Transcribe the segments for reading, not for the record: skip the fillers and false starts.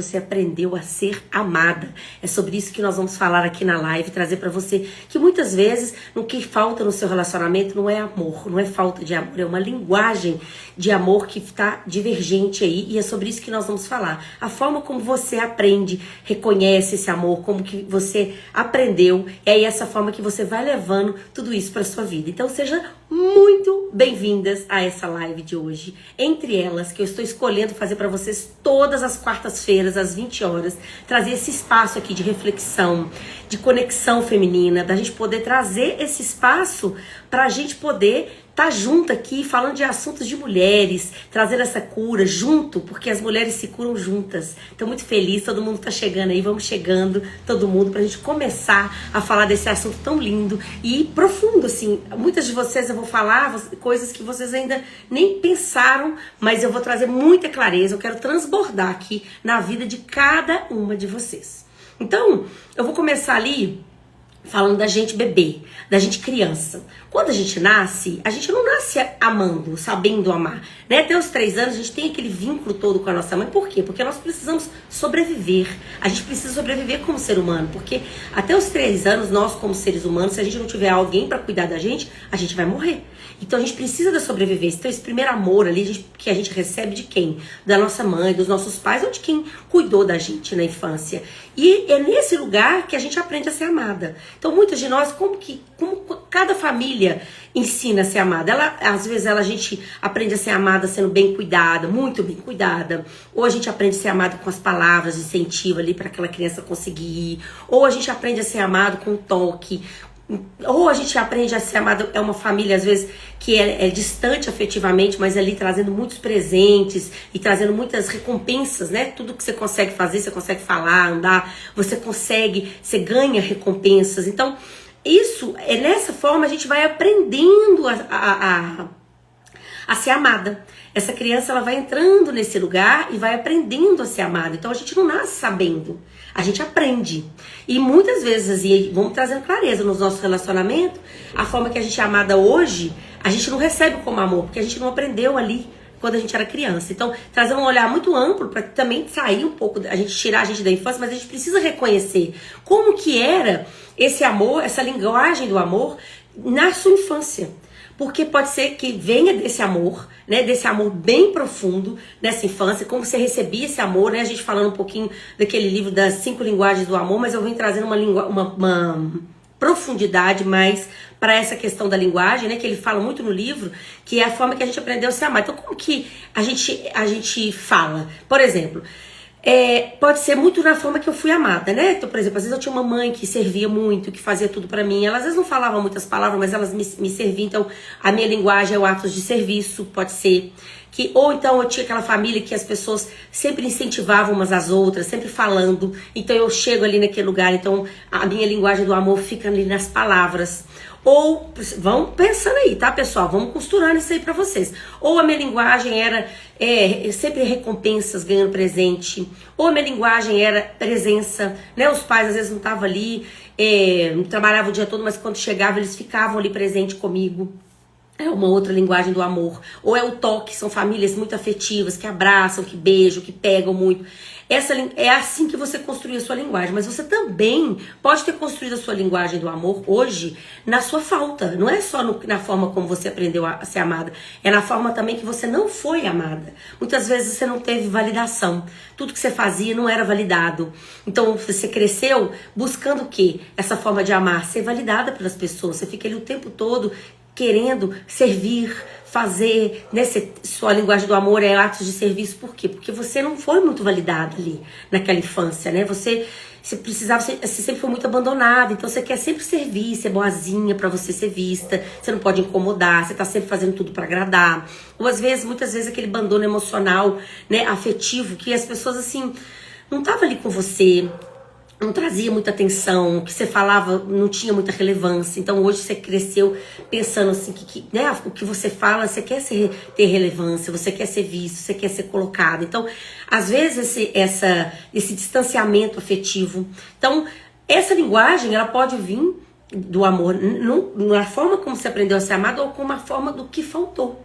você aprendeu a ser amada. É sobre isso que nós vamos falar aqui na live, trazer para você que muitas vezes o que falta no seu relacionamento não é amor, não é falta de amor, é uma linguagem de amor que está divergente aí, e é sobre isso que nós vamos falar. A forma como você aprende, reconhece esse amor, como que você aprendeu, é aí essa forma que você vai levando tudo isso para sua vida. Então seja muito bem-vindas a essa live de hoje. Entre elas, que eu estou escolhendo fazer para vocês todas as quartas-feiras, às 20 horas, trazer esse espaço aqui de reflexão, de conexão feminina, da gente poder trazer esse espaço para a gente poder estar junto aqui, falando de assuntos de mulheres, trazendo essa cura junto, porque as mulheres se curam juntas. Estou muito feliz, todo mundo está chegando aí, vamos chegando, todo mundo, para a gente começar a falar desse assunto tão lindo e profundo, assim. Muitas de vocês eu vou falar coisas que vocês ainda nem pensaram, mas eu vou trazer muita clareza, eu quero transbordar aqui na vida de cada uma de vocês. Então, eu vou começar ali falando da gente bebê, da gente criança. Quando a gente não nasce amando, sabendo amar, né? Até os 3 anos a gente tem aquele vínculo todo com a nossa mãe. Por quê? Porque nós precisamos sobreviver. A gente precisa sobreviver como ser humano, porque até os 3 anos, nós como seres humanos, se a gente não tiver alguém para cuidar da gente, a gente vai morrer. Então a gente precisa da sobrevivência. Então esse primeiro amor ali que a gente recebe de quem? Da nossa mãe, dos nossos pais ou de quem cuidou da gente na infância. E é nesse lugar que a gente aprende a ser amada. Então muitas de nós, como cada família ensina a ser amada. Às vezes a gente aprende a ser amada sendo bem cuidada, muito bem cuidada. Ou a gente aprende a ser amado com as palavras de incentivo ali para aquela criança conseguir ir. Ou a gente aprende a ser amado com toque. Ou a gente aprende a ser amado, é uma família às vezes que é distante afetivamente, mas ali trazendo muitos presentes e trazendo muitas recompensas, né? Tudo que você consegue fazer, você consegue falar, andar, você ganha recompensas. Então, isso, nessa forma a gente vai aprendendo a ser amada. Essa criança, ela vai entrando nesse lugar e vai aprendendo a ser amada. Então a gente não nasce sabendo, a gente aprende. E muitas vezes, e vamos trazendo clareza nos nossos relacionamentos, a forma que a gente é amada hoje, a gente não recebe como amor, porque a gente não aprendeu ali quando a gente era criança. Então, trazer um olhar muito amplo para também sair um pouco, a gente tirar a gente da infância, mas a gente precisa reconhecer como que era esse amor, essa linguagem do amor na sua infância. Porque pode ser que venha desse amor, né, desse amor bem profundo nessa infância, como você recebia esse amor, né, a gente falando um pouquinho daquele livro das 5 linguagens do amor, mas eu venho trazendo uma profundidade mais para essa questão da linguagem, né, que ele fala muito no livro, que é a forma que a gente aprendeu a se amar. Então, como que a gente fala? Por exemplo, pode ser muito na forma que eu fui amada, né? Então, por exemplo, às vezes eu tinha uma mãe que servia muito, que fazia tudo pra mim. Ela às vezes não falava muitas palavras, mas elas me serviam. Então, a minha linguagem é o ato de serviço, pode ser. Ou então eu tinha aquela família que as pessoas sempre incentivavam umas às outras, sempre falando. Então eu chego ali naquele lugar, então a minha linguagem do amor fica ali nas palavras. Ou, vão pensando aí, tá, pessoal? Vamos costurando isso aí pra vocês. Ou a minha linguagem era sempre recompensas, ganhando presente. Ou a minha linguagem era presença, né? Os pais às vezes não estavam ali, trabalhavam o dia todo, mas quando chegavam eles ficavam ali presente comigo. É uma outra linguagem do amor. Ou é o toque, são famílias muito afetivas, que abraçam, que beijam, que pegam muito. É assim que você construiu a sua linguagem. Mas você também pode ter construído a sua linguagem do amor hoje na sua falta. Não é só na forma como você aprendeu a ser amada. É na forma também que você não foi amada. Muitas vezes você não teve validação. Tudo que você fazia não era validado. Então você cresceu buscando o quê? Essa forma de amar. Ser validada pelas pessoas. Você fica ali o tempo todo querendo servir, fazer, né? Sua linguagem do amor é atos de serviço. Por quê? Porque você não foi muito validado ali naquela infância, né? Você sempre foi muito abandonada, então você quer sempre servir, ser boazinha pra você ser vista, você não pode incomodar, você tá sempre fazendo tudo pra agradar. Ou muitas vezes aquele abandono emocional, né, afetivo, que as pessoas assim, não estavam ali com você, não trazia muita atenção, o que você falava não tinha muita relevância. Então hoje você cresceu pensando assim, né, o que você fala, você quer ter relevância, você quer ser visto, você quer ser colocado. Então, às vezes esse distanciamento afetivo. Então, essa linguagem, ela pode vir do amor, na forma como você aprendeu a ser amado ou como a forma do que faltou.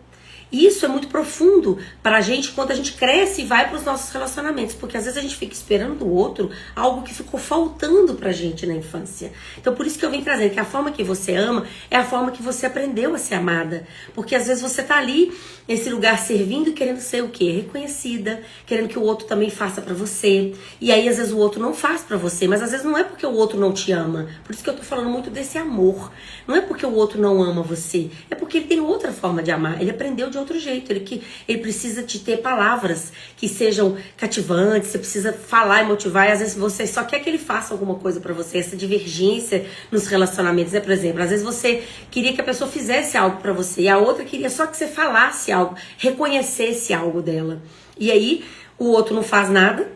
E isso é muito profundo pra gente quando a gente cresce e vai pros nossos relacionamentos. Porque às vezes a gente fica esperando do outro algo que ficou faltando pra gente na infância. Então por isso que eu venho trazendo que a forma que você ama é a forma que você aprendeu a ser amada. Porque às vezes você tá ali nesse lugar servindo e querendo ser o quê? Reconhecida, querendo que o outro também faça pra você. E aí às vezes o outro não faz pra você, mas às vezes não é porque o outro não te ama. Por isso que eu tô falando muito desse amor. Não é porque o outro não ama você, é porque ele tem outra forma de amar. Ele aprendeu de outro jeito. Ele precisa te ter palavras que sejam cativantes, você precisa falar e motivar, e às vezes você só quer que ele faça alguma coisa pra você. Essa divergência nos relacionamentos, né? Por exemplo, às vezes você queria que a pessoa fizesse algo pra você e a outra queria só que você falasse algo, reconhecesse algo dela. E aí o outro não faz nada,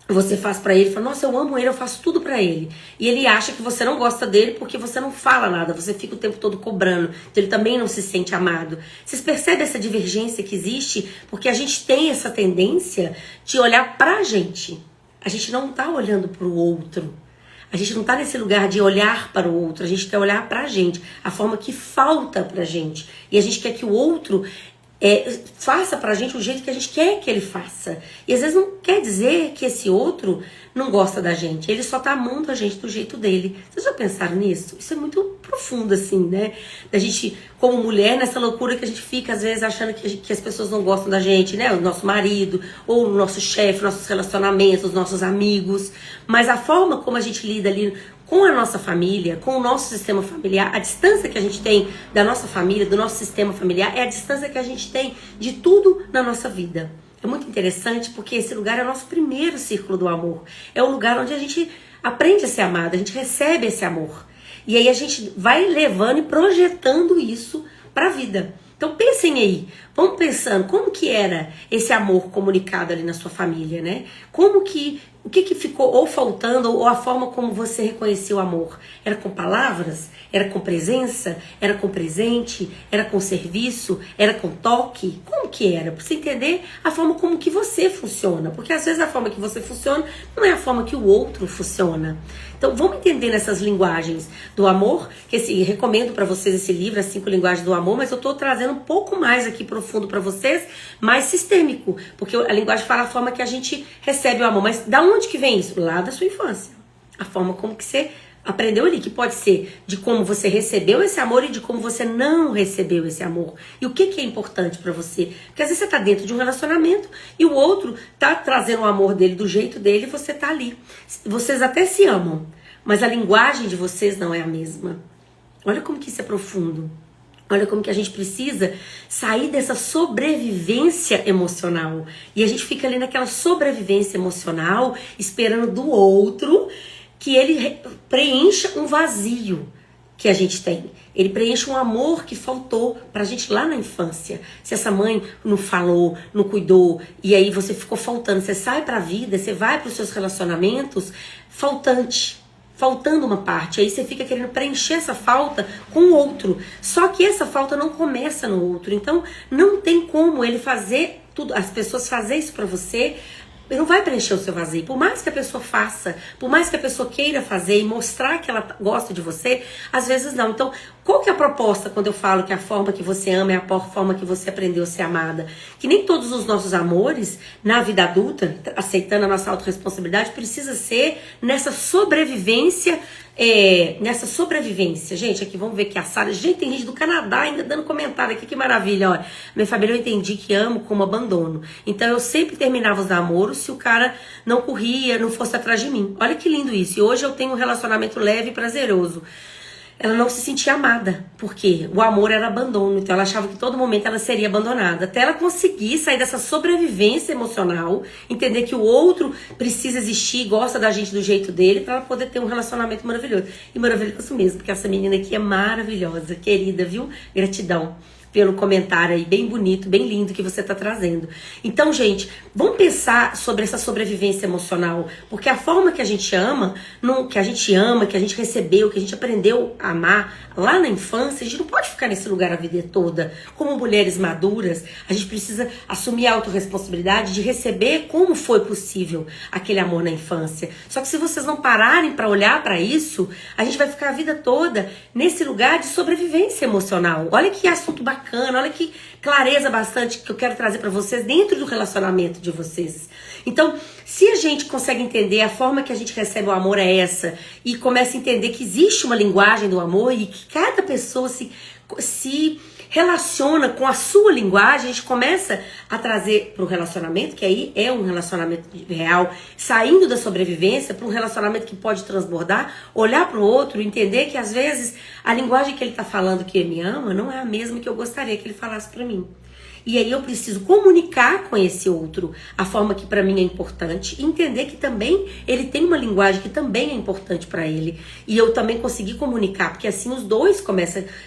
você faz pra ele, fala, nossa, eu amo ele, eu faço tudo pra ele. E ele acha que você não gosta dele porque você não fala nada, você fica o tempo todo cobrando. Então ele também não se sente amado. Vocês percebem essa divergência que existe? Porque a gente tem essa tendência de olhar pra gente. A gente não tá olhando pro outro. A gente não tá nesse lugar de olhar para o outro, a gente quer olhar pra gente, a forma que falta pra gente. E a gente quer que o outro faça pra gente o jeito que a gente quer que ele faça. E às vezes não quer dizer que esse outro não gosta da gente. Ele só tá amando a gente do jeito dele. Vocês já pensaram nisso? Isso é muito profundo, assim, né? Da gente, como mulher, nessa loucura que a gente fica, às vezes, achando que as pessoas não gostam da gente, né? O nosso marido, ou o nosso chefe, nossos relacionamentos, os nossos amigos. Mas a forma como a gente lida ali com a nossa família, com o nosso sistema familiar, a distância que a gente tem da nossa família, do nosso sistema familiar, é a distância que a gente tem de tudo na nossa vida. É muito interessante porque esse lugar é o nosso primeiro círculo do amor. É o lugar onde a gente aprende a ser amada, a gente recebe esse amor. E aí a gente vai levando e projetando isso para a vida. Então pensem aí, vamos pensando, como que era esse amor comunicado ali na sua família, né? O que ficou ou faltando, ou a forma como você reconhecia o amor? Era com palavras? Era com presença? Era com presente? Era com serviço? Era com toque? Como que era? Pra você entender a forma como que você funciona. Porque às vezes a forma que você funciona não é a forma que o outro funciona. Então vamos entender nessas linguagens do amor, que recomendo para vocês esse livro, As 5 Linguagens do Amor, mas eu tô trazendo um pouco mais aqui profundo para vocês, mais sistêmico, porque a linguagem fala a forma que a gente recebe o amor, mas da onde que vem isso? Lá da sua infância. A forma como que você aprendeu ali, que pode ser de como você recebeu esse amor e de como você não recebeu esse amor. E o que é importante pra você? Porque às vezes você tá dentro de um relacionamento e o outro tá trazendo o amor dele do jeito dele e você tá ali. Vocês até se amam, mas a linguagem de vocês não é a mesma. Olha como que isso é profundo. Olha como que a gente precisa sair dessa sobrevivência emocional. E a gente fica ali naquela sobrevivência emocional, esperando do outro que ele preencha um vazio que a gente tem. Ele preenche um amor que faltou pra gente lá na infância. Se essa mãe não falou, não cuidou, e aí você ficou faltando, você sai pra vida, você vai pros seus relacionamentos faltando uma parte, aí você fica querendo preencher essa falta com o outro. Só que essa falta não começa no outro. Então não tem como ele fazer tudo, as pessoas fazer isso pra você. Ele não vai preencher o seu vazio. Por mais que a pessoa faça, por mais que a pessoa queira fazer e mostrar que ela gosta de você, às vezes não. Então, qual que é a proposta quando eu falo que a forma que você ama é a forma que você aprendeu a ser amada? Que nem todos os nossos amores, na vida adulta, aceitando a nossa autorresponsabilidade, precisa ser nessa sobrevivência. Gente, aqui vamos ver que a Sara, gente, tem gente do Canadá ainda dando comentário aqui, que maravilha, olha, minha família eu entendi que amo como abandono, então eu sempre terminava os namoros se o cara não corria, não fosse atrás de mim, olha que lindo isso, e hoje eu tenho um relacionamento leve e prazeroso. Ela não se sentia amada, porque o amor era abandono, então ela achava que todo momento ela seria abandonada, até ela conseguir sair dessa sobrevivência emocional, entender que o outro precisa existir, gosta da gente do jeito dele, para ela poder ter um relacionamento maravilhoso. E maravilhoso mesmo, porque essa menina aqui é maravilhosa, querida, viu? Gratidão pelo comentário aí, bem bonito, bem lindo que você tá trazendo. Então, gente, vamos pensar sobre essa sobrevivência emocional, porque a forma que a gente ama, que a gente recebeu, que a gente aprendeu a amar lá na infância, a gente não pode ficar nesse lugar a vida toda. Como mulheres maduras, a gente precisa assumir a autorresponsabilidade de receber como foi possível aquele amor na infância. Só que se vocês não pararem para olhar para isso, a gente vai ficar a vida toda nesse lugar de sobrevivência emocional. Olha que assunto bacana bacana, olha que clareza bastante que eu quero trazer para vocês dentro do relacionamento de vocês. Então, se a gente consegue entender a forma que a gente recebe o amor é essa, e começa a entender que existe uma linguagem do amor e que cada pessoa se relaciona com a sua linguagem, a gente começa a trazer para o relacionamento, que aí é um relacionamento real, saindo da sobrevivência para um relacionamento que pode transbordar, olhar para o outro, entender que às vezes a linguagem que ele está falando que ele me ama não é a mesma que eu gostaria que ele falasse para mim. E aí eu preciso comunicar com esse outro a forma que para mim é importante, e entender que também ele tem uma linguagem que também é importante para ele. E eu também consegui comunicar, porque assim os dois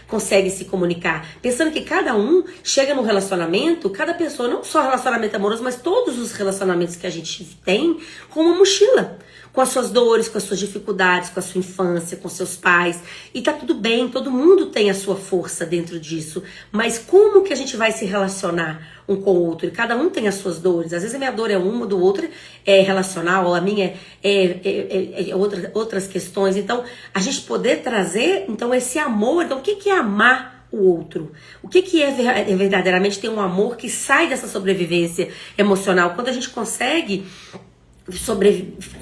conseguem se comunicar. Pensando que cada um chega no relacionamento, cada pessoa, não só relacionamento amoroso, mas todos os relacionamentos que a gente tem, com uma mochila. Com as suas dores, com as suas dificuldades, com a sua infância, com seus pais. E tá tudo bem, todo mundo tem a sua força dentro disso. Mas como que a gente vai se relacionar um com o outro? E cada um tem as suas dores. Às vezes a minha dor é uma, do outro é relacional, ou a minha outras questões. Então, a gente poder trazer então esse amor. Então, o que é amar o outro? O que é verdadeiramente ter um amor que sai dessa sobrevivência emocional? Quando a gente consegue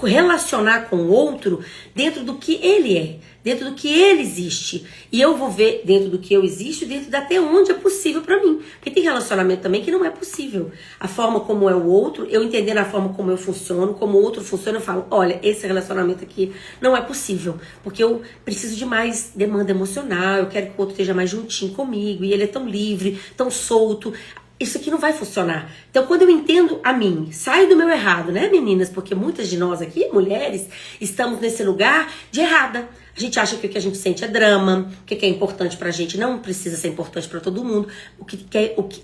relacionar com o outro dentro do que ele é, dentro do que ele existe. E eu vou ver dentro do que eu existo, dentro de até onde é possível pra mim. Porque tem relacionamento também que não é possível. A forma como é o outro, eu entendendo a forma como eu funciono, como o outro funciona, eu falo, olha, esse relacionamento aqui não é possível. Porque eu preciso de mais demanda emocional, eu quero que o outro esteja mais juntinho comigo, e ele é tão livre, tão solto. Isso aqui não vai funcionar. Então, quando eu entendo a mim, saio do meu errado, né, meninas? Porque muitas de nós aqui, mulheres, estamos nesse lugar de errada. A gente acha que o que a gente sente é drama, o que é importante pra gente não precisa ser importante pra todo mundo.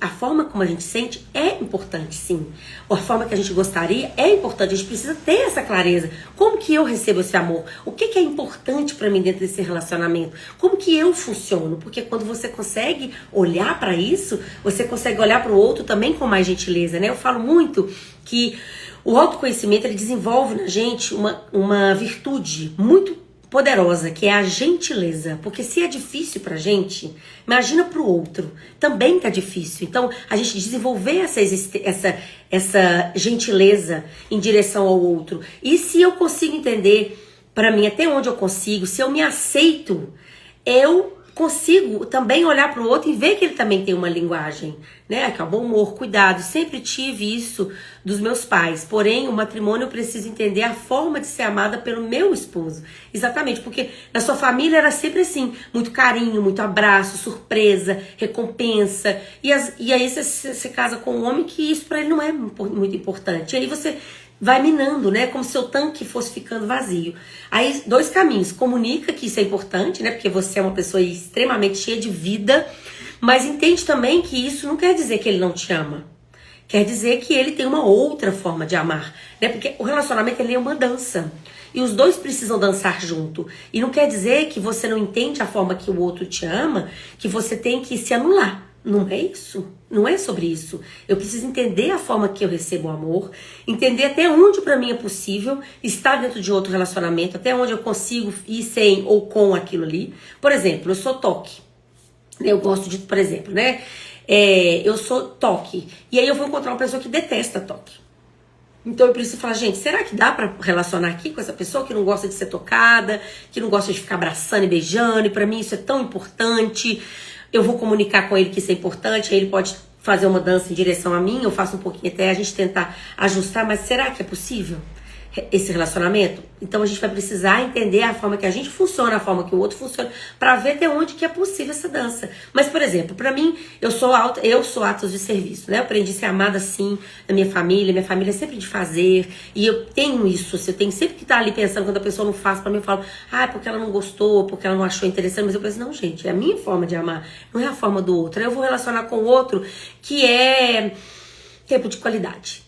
A forma como a gente sente é importante, sim. A forma que a gente gostaria é importante. A gente precisa ter essa clareza. Como que eu recebo esse amor? O que é importante pra mim dentro desse relacionamento? Como que eu funciono? Porque quando você consegue olhar pra isso, você consegue olhar pro outro também com mais gentileza, né? Eu falo muito que o autoconhecimento, ele desenvolve na gente uma virtude muito poderosa, que é a gentileza. Porque se é difícil pra gente, imagina pro outro. Também tá difícil. Então, a gente desenvolver essa gentileza em direção ao outro. E se eu consigo entender, pra mim, até onde eu consigo, se eu me aceito, eu consigo também olhar para o outro e ver que ele também tem uma linguagem, né? Que é o bom humor, cuidado. Sempre tive isso dos meus pais. Porém, o matrimônio eu preciso entender a forma de ser amada pelo meu esposo. Exatamente, porque na sua família era sempre assim, muito carinho, muito abraço, surpresa, recompensa. E aí você casa com um homem que isso para ele não é muito importante. E aí você vai minando, né? Como se o tanque fosse ficando vazio. Aí, dois caminhos. Comunica que isso é importante, né? Porque você é uma pessoa extremamente cheia de vida. Mas entende também que isso não quer dizer que ele não te ama. Quer dizer que ele tem uma outra forma de amar, né? Porque o relacionamento, ele é uma dança. E os dois precisam dançar junto. E não quer dizer que você não entende a forma que o outro te ama, que você tem que se anular. Não é isso. Não é sobre isso. Eu preciso entender a forma que eu recebo o amor, entender até onde pra mim é possível estar dentro de outro relacionamento, até onde eu consigo ir sem ou com aquilo ali. Por exemplo, eu sou toque. Eu gosto de, por exemplo, né? Eu sou toque. E aí eu vou encontrar uma pessoa que detesta toque. Então eu preciso falar, gente, será que dá pra relacionar aqui com essa pessoa que não gosta de ser tocada, que não gosta de ficar abraçando e beijando, e pra mim isso é tão importante. Eu vou comunicar com ele que isso é importante, aí ele pode fazer uma dança em direção a mim, eu faço um pouquinho até a gente tentar ajustar, mas será que é possível esse relacionamento? Então a gente vai precisar entender a forma que a gente funciona, a forma que o outro funciona, pra ver até onde que é possível essa dança. Mas, por exemplo, pra mim, eu sou atos de serviço, né? Eu aprendi a ser amada assim na minha família é sempre de fazer, e eu tenho isso, eu tenho sempre que estar ali pensando, quando a pessoa não faz pra mim, eu falo, porque ela não gostou, porque ela não achou interessante, mas eu penso, não, gente, é a minha forma de amar, não é a forma do outro. Aí eu vou relacionar com o outro que é tempo de qualidade.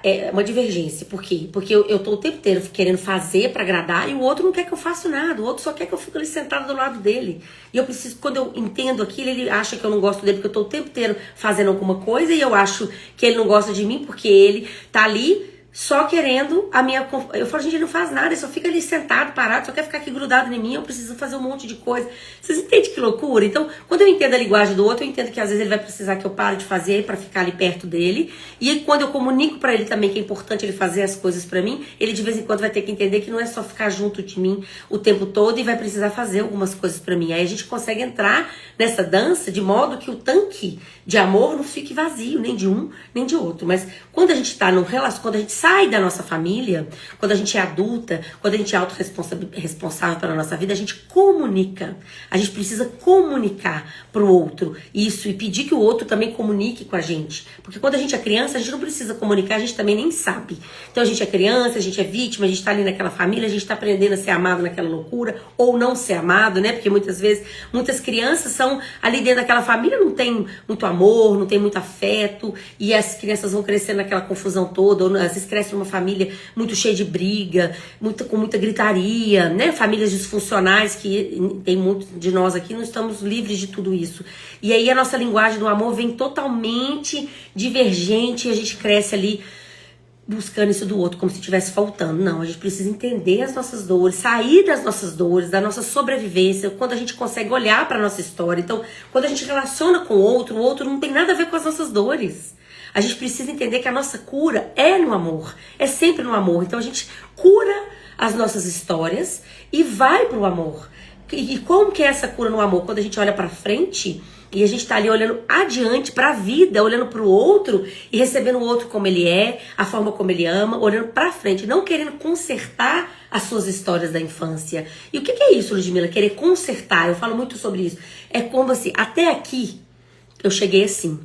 É uma divergência. Por quê? Porque eu tô o tempo inteiro querendo fazer pra agradar e o outro não quer que eu faça nada. O outro só quer que eu fique ali sentado do lado dele. E eu preciso, quando eu entendo aquilo, ele acha que eu não gosto dele porque eu tô o tempo inteiro fazendo alguma coisa e eu acho que ele não gosta de mim porque ele tá ali só querendo a minha... Eu falo, gente, ele não faz nada, ele só fica ali sentado, parado, só quer ficar aqui grudado em mim, eu preciso fazer um monte de coisa. Vocês entendem que loucura? Então, quando eu entendo a linguagem do outro, eu entendo que às vezes ele vai precisar que eu pare de fazer pra ficar ali perto dele. E aí, quando eu comunico pra ele também que é importante ele fazer as coisas pra mim, ele de vez em quando vai ter que entender que não é só ficar junto de mim o tempo todo e vai precisar fazer algumas coisas pra mim. Aí a gente consegue entrar nessa dança de modo que o tanque de amor não fique vazio, nem de um, nem de outro. Mas quando a gente tá num relacionamento, quando a gente sai da nossa família, quando a gente é adulta, quando a gente é autorresponsável pela nossa vida, a gente comunica. A gente precisa comunicar pro outro isso e pedir que o outro também comunique com a gente. Porque quando a gente é criança, a gente não precisa comunicar, a gente também nem sabe. Então a gente é criança, a gente é vítima, a gente tá ali naquela família, a gente tá aprendendo a ser amado naquela loucura, ou não ser amado, né? Porque muitas vezes, muitas crianças são ali dentro daquela família, não tem muito amor, não tem muito afeto, e as crianças vão crescendo naquela confusão toda, ou às vezes cresce numa família muito cheia de briga, com muita gritaria, né? Famílias disfuncionais, que tem muito de nós aqui, não estamos livres de tudo isso. E aí a nossa linguagem do amor vem totalmente divergente, e a gente cresce ali buscando isso do outro, como se estivesse faltando. Não, a gente precisa entender as nossas dores, sair das nossas dores, da nossa sobrevivência, quando a gente consegue olhar para a nossa história. Então, quando a gente relaciona com o outro não tem nada a ver com as nossas dores. A gente precisa entender que a nossa cura é no amor, é sempre no amor. Então a gente cura as nossas histórias e vai pro amor. E como que é essa cura no amor? Quando a gente olha pra frente e a gente tá ali olhando adiante pra vida, olhando pro outro e recebendo o outro como ele é, a forma como ele ama, olhando pra frente, não querendo consertar as suas histórias da infância. E o que é isso, Ludmila? Querer consertar, eu falo muito sobre isso. É como assim, até aqui eu cheguei assim.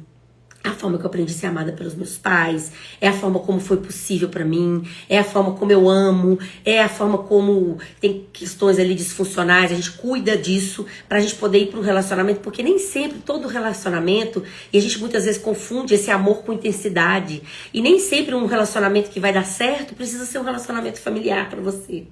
É a forma que eu aprendi a ser amada pelos meus pais, é a forma como foi possível pra mim, é a forma como eu amo, é a forma como tem questões ali disfuncionais, a gente cuida disso pra gente poder ir pro relacionamento, porque nem sempre todo relacionamento, e a gente muitas vezes confunde esse amor com intensidade, e nem sempre um relacionamento que vai dar certo precisa ser um relacionamento familiar pra você.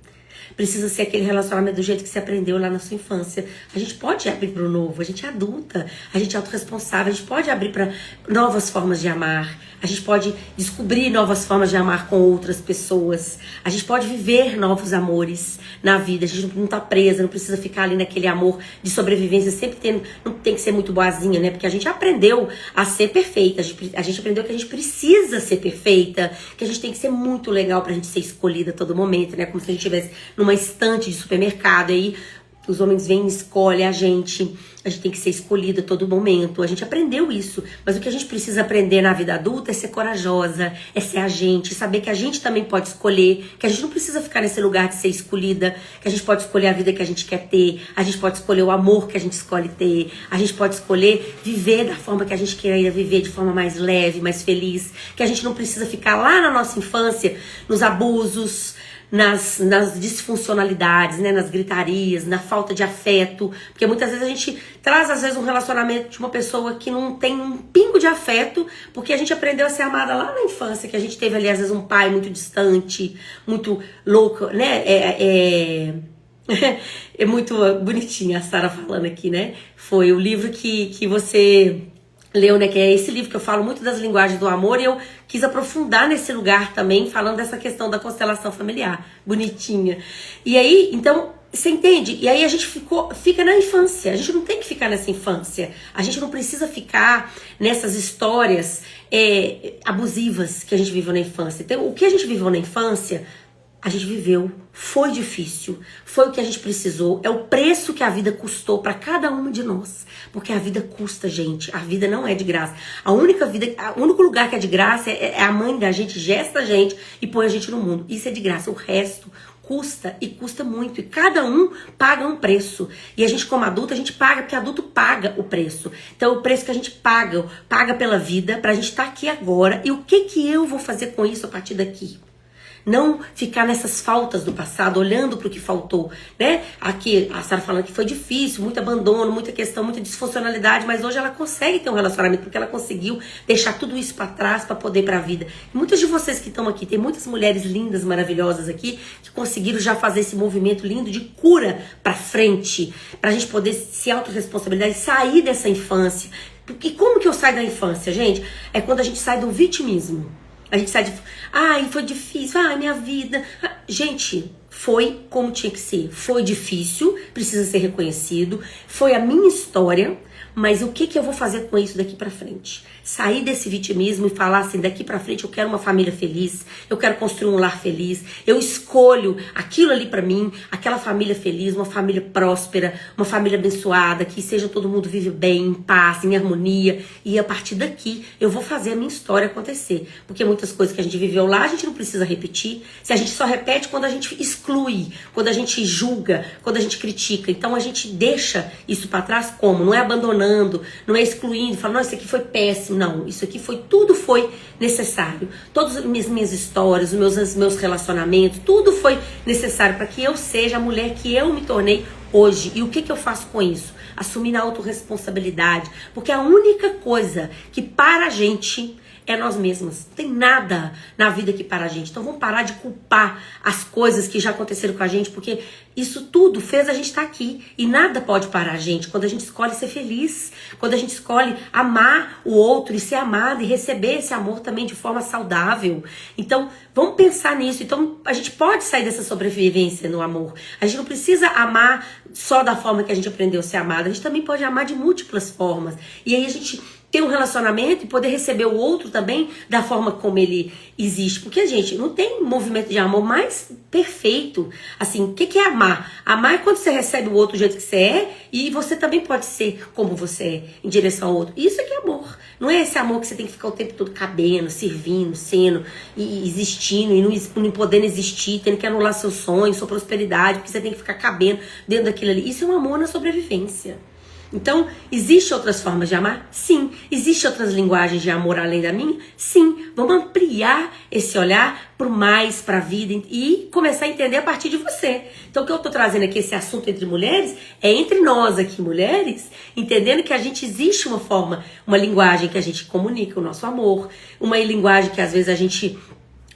Precisa ser aquele relacionamento do jeito que você aprendeu lá na sua infância. A gente pode abrir para o novo, a gente é adulta, a gente é autorresponsável, a gente pode abrir para novas formas de amar, a gente pode descobrir novas formas de amar com outras pessoas, a gente pode viver novos amores na vida, a gente não tá presa, não precisa ficar ali naquele amor de sobrevivência, sempre tendo, não tem que ser muito boazinha, né? Porque a gente aprendeu a ser perfeita, a gente aprendeu que a gente precisa ser perfeita, que a gente tem que ser muito legal pra gente ser escolhida a todo momento, né? Como se a gente estivesse numa estante de supermercado, aí os homens vêm e escolhem a gente tem que ser escolhida a todo momento, a gente aprendeu isso, mas o que a gente precisa aprender na vida adulta é ser corajosa, é ser a gente, saber que a gente também pode escolher, que a gente não precisa ficar nesse lugar de ser escolhida, que a gente pode escolher a vida que a gente quer ter, a gente pode escolher o amor que a gente escolhe ter, a gente pode escolher viver da forma que a gente queria viver, de forma mais leve, mais feliz, que a gente não precisa ficar lá na nossa infância, nos abusos, nas disfuncionalidades, né, nas gritarias, na falta de afeto, porque muitas vezes a gente traz às vezes um relacionamento de uma pessoa que não tem um pingo de afeto, porque a gente aprendeu a ser amada lá na infância, que a gente teve ali às vezes um pai muito distante, muito louco, né, é muito bonitinha a Sara falando aqui, né, foi o livro que você leu, né, que é esse livro que eu falo muito das linguagens do amor, e eu quis aprofundar nesse lugar também, falando dessa questão da constelação familiar, bonitinha. E aí, então, você entende? E aí a gente fica na infância, a gente não tem que ficar nessa infância, a gente não precisa ficar nessas histórias abusivas que a gente viveu na infância. Então, o que a gente viveu na infância, a gente viveu, foi difícil, foi o que a gente precisou, é o preço que a vida custou para cada uma de nós, porque a vida custa, gente, a vida não é de graça. O único lugar que é de graça é a mãe da gente, gesta a gente e põe a gente no mundo, isso é de graça, o resto custa e custa muito, e cada um paga um preço, e a gente como adulto, a gente paga, porque adulto paga o preço, então o preço que a gente paga pela vida, pra gente estar aqui agora, e o que eu vou fazer com isso a partir daqui? Não ficar nessas faltas do passado, olhando para o que faltou, né? Aqui a Sara falando que foi difícil, muito abandono, muita questão, muita disfuncionalidade, mas hoje ela consegue ter um relacionamento porque ela conseguiu deixar tudo isso para trás para poder ir para a vida. E muitas de vocês que estão aqui, tem muitas mulheres lindas, maravilhosas aqui, que conseguiram já fazer esse movimento lindo de cura para frente, para a gente poder se autorresponsabilizar e sair dessa infância. E como que eu saio da infância, gente? É quando a gente sai do vitimismo. A gente sai de... Ai, foi difícil. Ai, minha vida. Gente, foi como tinha que ser. Foi difícil, precisa ser reconhecido. Foi a minha história. Mas o que eu vou fazer com isso daqui pra frente? Sair desse vitimismo e falar assim, daqui pra frente eu quero uma família feliz, eu quero construir um lar feliz, eu escolho aquilo ali pra mim, aquela família feliz, uma família próspera, uma família abençoada, que seja todo mundo vive bem, em paz, em harmonia, e a partir daqui eu vou fazer a minha história acontecer. Porque muitas coisas que a gente viveu lá, a gente não precisa repetir, se a gente só repete quando a gente exclui, quando a gente julga, quando a gente critica. Então a gente deixa isso pra trás como? Não é abandonando, não é excluindo, falando, não, isso aqui foi péssimo. Não, isso aqui tudo foi necessário. Todas as minhas histórias, os meus relacionamentos, tudo foi necessário para que eu seja a mulher que eu me tornei hoje. E o que eu faço com isso? Assumir a autorresponsabilidade. Porque a única coisa que para a gente é nós mesmas. Não tem nada na vida que para a gente. Então vamos parar de culpar as coisas que já aconteceram com a gente, porque isso tudo fez a gente estar aqui. E nada pode parar a gente quando a gente escolhe ser feliz, quando a gente escolhe amar o outro e ser amado e receber esse amor também de forma saudável. Então vamos pensar nisso. Então a gente pode sair dessa sobrevivência no amor. A gente não precisa amar só da forma que a gente aprendeu a ser amado. A gente também pode amar de múltiplas formas. E aí a gente ter um relacionamento e poder receber o outro também da forma como ele existe. Porque, gente, não tem movimento de amor mais perfeito. Assim, o que é amar? Amar é quando você recebe o outro do jeito que você é e você também pode ser como você é, em direção ao outro. Isso é que é amor. Não é esse amor que você tem que ficar o tempo todo cabendo, servindo, sendo, e existindo, e não podendo existir, tendo que anular seus sonhos, sua prosperidade, porque você tem que ficar cabendo dentro daquilo ali. Isso é um amor na sobrevivência. Então, existem outras formas de amar? Sim. Existem outras linguagens de amor além da minha? Sim. Vamos ampliar esse olhar pro mais, pra vida e começar a entender a partir de você. Então, o que eu tô trazendo aqui, esse assunto entre mulheres, é entre nós aqui, mulheres, entendendo que a gente existe uma forma, uma linguagem que a gente comunica o nosso amor, uma linguagem que às vezes a gente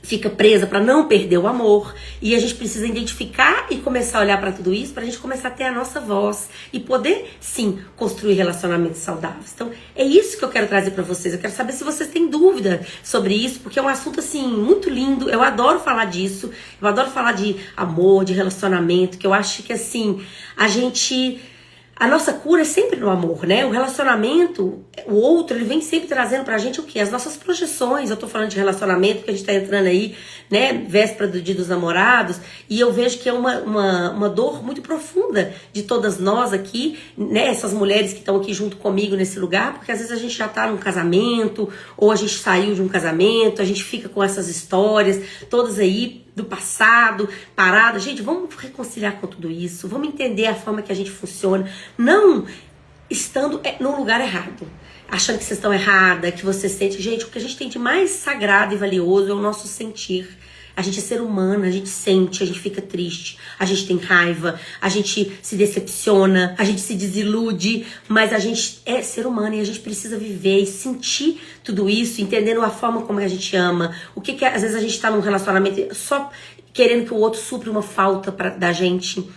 fica presa para não perder o amor, e a gente precisa identificar e começar a olhar para tudo isso, para a gente começar a ter a nossa voz e poder sim construir relacionamentos saudáveis. Então é isso que eu quero trazer para vocês. Eu quero saber se vocês têm dúvida sobre isso, porque é um assunto assim muito lindo. Eu adoro falar disso, eu adoro falar de amor, de relacionamento, que eu acho que assim a nossa cura é sempre no amor, né? O relacionamento, o outro, ele vem sempre trazendo pra gente o quê? As nossas projeções. Eu tô falando de relacionamento, porque a gente tá entrando aí, né? Véspera do Dia dos Namorados. E eu vejo que é uma dor muito profunda de todas nós aqui, né? Essas mulheres que estão aqui junto comigo nesse lugar, porque às vezes a gente já tá num casamento, ou a gente saiu de um casamento, a gente fica com essas histórias todas aí do passado, parada. Gente, vamos reconciliar com tudo isso, vamos entender a forma que a gente funciona, não estando no lugar errado, achando que vocês estão errada, que você sente. Gente, o que a gente tem de mais sagrado e valioso é o nosso sentir. A gente é ser humano, a gente sente, a gente fica triste, a gente tem raiva, a gente se decepciona, a gente se desilude, mas a gente é ser humano e a gente precisa viver e sentir tudo isso, entendendo a forma como a gente ama. O que às vezes a gente tá num relacionamento só querendo que o outro supra uma falta da gente.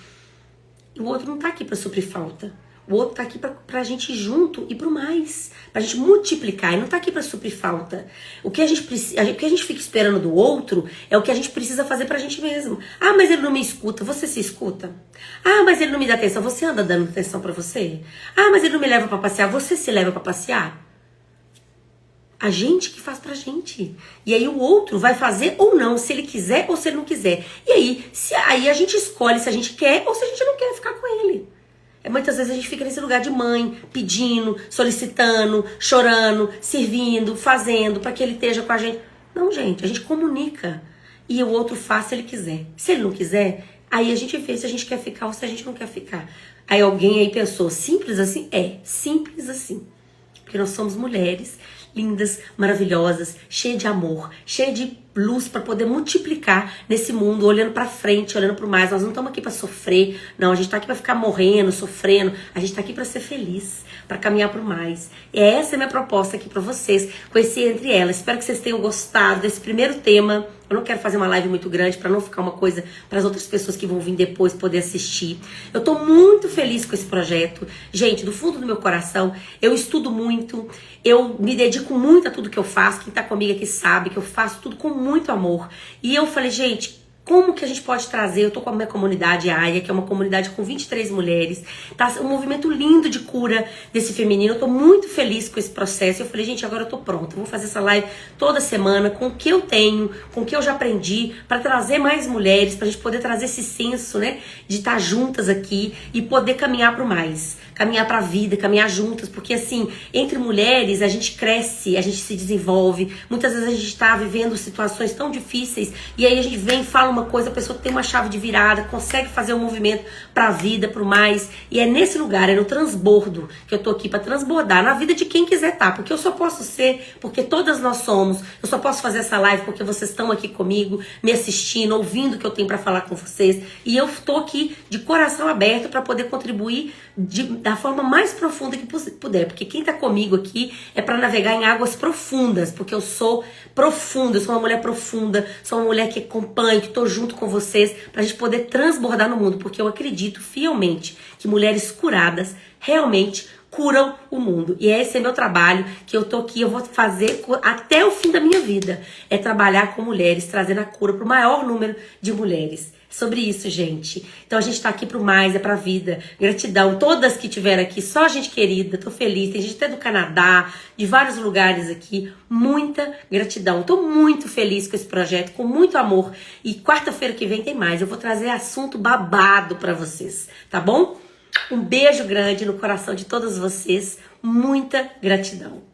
E o outro não tá aqui pra suprir falta. O outro tá aqui pra gente ir junto e pro mais. Pra gente multiplicar. E não tá aqui pra suprir falta. O que a gente fica esperando do outro é o que a gente precisa fazer pra gente mesmo. Ah, mas ele não me escuta. Você se escuta? Ah, mas ele não me dá atenção. Você anda dando atenção pra você? Ah, mas ele não me leva pra passear. Você se leva pra passear? A gente que faz pra gente. E aí o outro vai fazer ou não, se ele quiser ou se ele não quiser. E aí, aí a gente escolhe se a gente quer ou se a gente não quer ficar com ele. Muitas vezes a gente fica nesse lugar de mãe, pedindo, solicitando, chorando, servindo, fazendo para que ele esteja com a gente. Não, gente, a gente comunica. E o outro faz se ele quiser. Se ele não quiser, aí a gente vê se a gente quer ficar ou se a gente não quer ficar. Aí alguém aí pensou, simples assim? É, simples assim. Porque nós somos mulheres lindas, maravilhosas, cheias de amor, cheias de luz para poder multiplicar nesse mundo, olhando para frente, olhando para o mais. Nós não estamos aqui para sofrer, não, a gente está aqui para ficar morrendo, sofrendo, a gente está aqui para ser feliz, para caminhar para o mais. E essa é a minha proposta aqui para vocês, conhecer entre elas. Espero que vocês tenham gostado desse primeiro tema. Eu não quero fazer uma live muito grande para não ficar uma coisa para as outras pessoas que vão vir depois poder assistir. Eu tô muito feliz com esse projeto. Gente, do fundo do meu coração, eu estudo muito, eu me dedico muito a tudo que eu faço. Quem tá comigo aqui sabe que eu faço tudo com muito amor. E eu falei, gente, como que a gente pode trazer? Eu tô com a minha comunidade AIA, que é uma comunidade com 23 mulheres. Tá um movimento lindo de cura desse feminino. Eu tô muito feliz com esse processo. Eu falei, gente, agora eu tô pronta. Eu vou fazer essa live toda semana com o que eu tenho, com o que eu já aprendi, para trazer mais mulheres, pra gente poder trazer esse senso, né, de estar juntas aqui e poder caminhar pro mais. Caminhar pra vida, caminhar juntas, porque assim, entre mulheres a gente cresce, a gente se desenvolve. Muitas vezes a gente tá vivendo situações tão difíceis e aí a gente vem e fala uma coisa, a pessoa tem uma chave de virada, consegue fazer um movimento pra vida, pro mais. E é nesse lugar, é no transbordo que eu tô aqui pra transbordar na vida de quem quiser tá, porque eu só posso ser, porque todas nós somos. Eu só posso fazer essa live porque vocês estão aqui comigo, me assistindo, ouvindo o que eu tenho pra falar com vocês. E eu tô aqui de coração aberto pra poder contribuir da forma mais profunda que puder, porque quem tá comigo aqui é para navegar em águas profundas, porque eu sou profunda, eu sou uma mulher profunda, sou uma mulher que acompanha, que tô junto com vocês, pra gente poder transbordar no mundo, porque eu acredito fielmente que mulheres curadas realmente curam o mundo. E esse é meu trabalho, que eu tô aqui, eu vou fazer até o fim da minha vida, é trabalhar com mulheres, trazendo a cura para o maior número de mulheres. Sobre isso, gente. Então a gente tá aqui pro mais, é pra vida. Gratidão. Todas que tiveram aqui, só gente querida, tô feliz. Tem gente até do Canadá, de vários lugares aqui. Muita gratidão. Tô muito feliz com esse projeto, com muito amor. E quarta-feira que vem tem mais. Eu vou trazer assunto babado pra vocês, tá bom? Um beijo grande no coração de todas vocês. Muita gratidão.